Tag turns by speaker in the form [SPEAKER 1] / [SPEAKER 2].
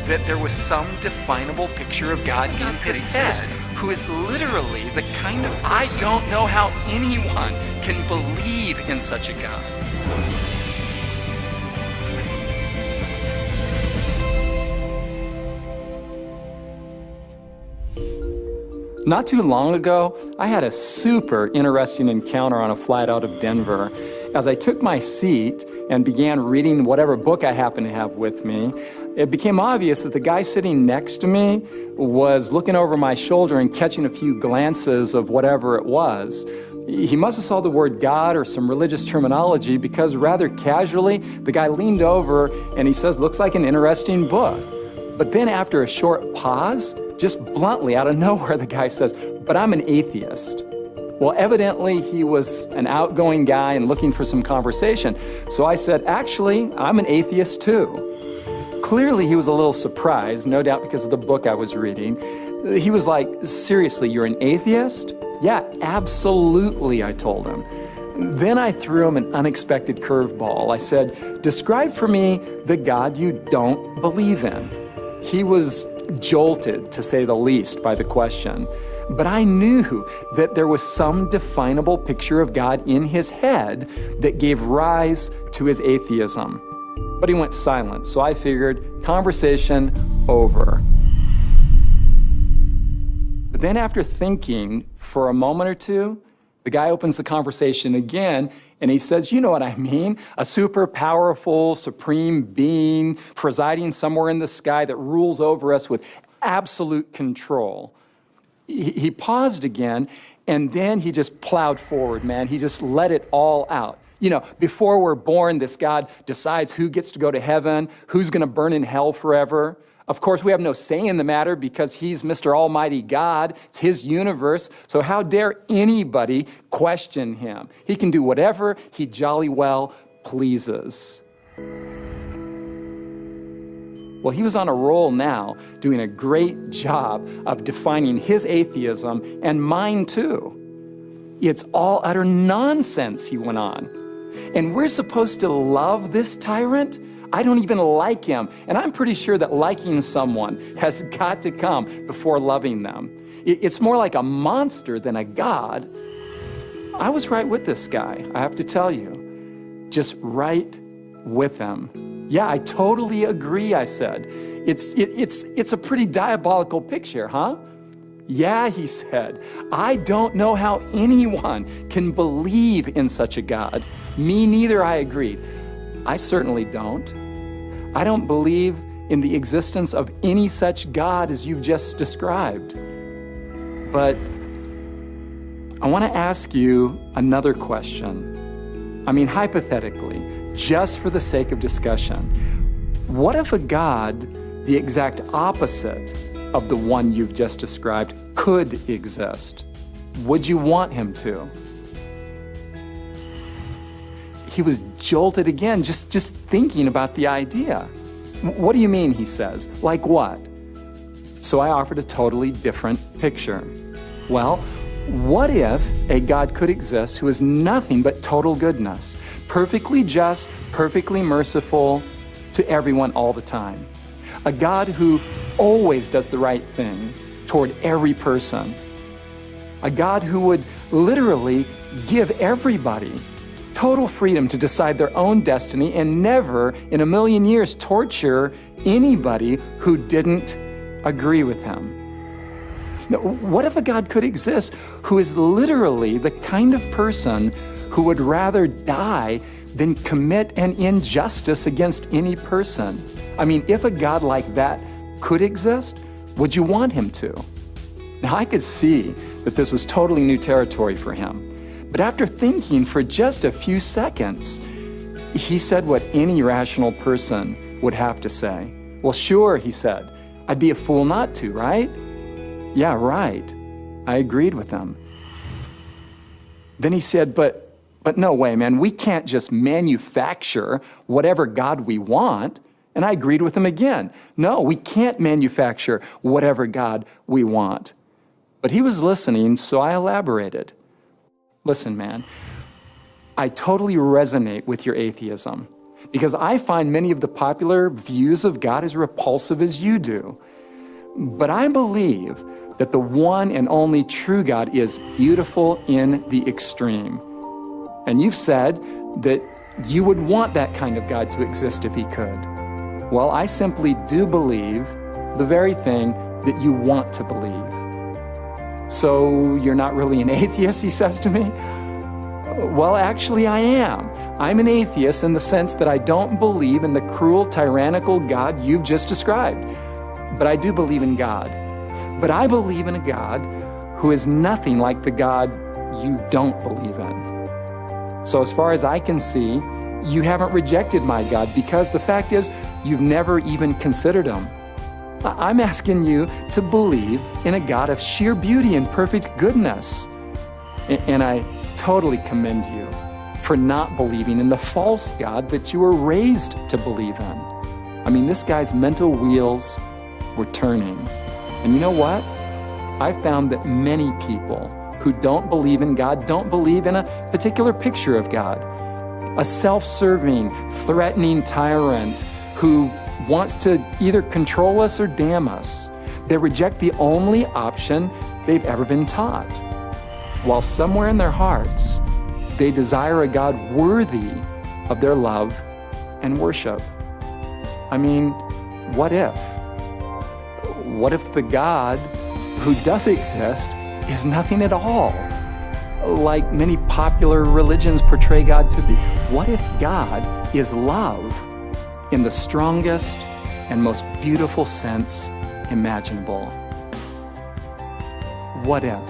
[SPEAKER 1] that there was some definable picture of God in his head, who is literally the kind of person. I don't know how anyone can believe in such a God.
[SPEAKER 2] Not too long ago, I had a super interesting encounter on a flight out of Denver. As I took my seat and began reading whatever book I happened to have with me, it became obvious that the guy sitting next to me was looking over my shoulder and catching a few glances of whatever it was. He must have saw the word God or some religious terminology, because rather casually, the guy leaned over and he says, "Looks like an interesting book." But then after a short pause, just bluntly out of nowhere, the guy says, "But I'm an atheist." Well, evidently he was an outgoing guy and looking for some conversation. So I said, "Actually, I'm an atheist too." Clearly he was a little surprised, no doubt because of the book I was reading. He was like, "Seriously, you're an atheist?" "Yeah, absolutely," I told him. Then I threw him an unexpected curveball. I said, "Describe for me the God you don't believe in." He was jolted, to say the least, by the question. But I knew that there was some definable picture of God in his head that gave rise to his atheism. But he went silent, so I figured, conversation over. But then after thinking for a moment or two, the guy opens the conversation again, and he says, "You know what I mean, a super powerful, supreme being presiding somewhere in the sky that rules over us with absolute control." He paused again, and then he just plowed forward, man. He just let it all out. You know, before we're born, this God decides who gets to go to heaven, who's gonna burn in hell forever. Of course, we have no say in the matter because he's Mr. Almighty God. It's his universe, so how dare anybody question him? He can do whatever he jolly well pleases. Well, he was on a roll now, doing a great job of defining his atheism and mine too. "It's all utter nonsense," he went on. "And we're supposed to love this tyrant? I don't even like him, and I'm pretty sure that liking someone has got to come before loving them. It's more like a monster than a God." I was right with this guy, I have to tell you. Just right with him. "Yeah, I totally agree," I said. It's a pretty diabolical picture, huh?" "Yeah," he said, "I don't know how anyone can believe in such a God." "Me neither," I agreed. "I certainly don't. I don't believe in the existence of any such God as you've just described. But I want to ask you another question. I mean, hypothetically, just for the sake of discussion, what if a God, the exact opposite of the one you've just described, could exist? Would you want him to?" He was jolted again, just thinking about the idea. "What do you mean?" he says. "Like what?" So I offered a totally different picture. Well, what if a God could exist who is nothing but total goodness, perfectly just, perfectly merciful to everyone all the time? A God who always does the right thing toward every person. A God who would literally give everybody total freedom to decide their own destiny and never in a million years torture anybody who didn't agree with him. Now, what if a God could exist who is literally the kind of person who would rather die than commit an injustice against any person? I mean, if a God like that could exist, would you want him to? Now, I could see that this was totally new territory for him. But after thinking for just a few seconds, he said what any rational person would have to say. "Well, sure," he said. "I'd be a fool not to, right?" "Yeah, right." I agreed with him. Then he said, but no way, man, we can't just manufacture whatever God we want. And I agreed with him again. No, we can't manufacture whatever God we want. But he was listening, so I elaborated. "Listen, man, I totally resonate with your atheism. because I find many of the popular views of God as repulsive as you do. But I believe that the one and only true God is beautiful in the extreme. And you've said that you would want that kind of God to exist if he could. Well, I simply do believe the very thing that you want to believe. So you're not really an atheist, he says to me? Well, actually I am. I'm an atheist in the sense that I don't believe in the cruel, tyrannical God you've just described. But I do believe in God. But I believe in a God who is nothing like the God you don't believe in. So as far as I can see, you haven't rejected my God, because the fact is, you've never even considered him. I'm asking you to believe in a God of sheer beauty and perfect goodness. And I totally commend you for not believing in the false God that you were raised to believe in. I mean, this guy's mental wheels were turning. And you know what? I found that many people who don't believe in God don't believe in a particular picture of God. A self-serving, threatening tyrant who wants to either control us or damn us. They reject the only option they've ever been taught, while somewhere in their hearts, they desire a God worthy of their love and worship. I mean, what if? What if the God who does exist is nothing at all, like many popular religions portray God to be? What if God is love in the strongest and most beautiful sense imaginable? What if?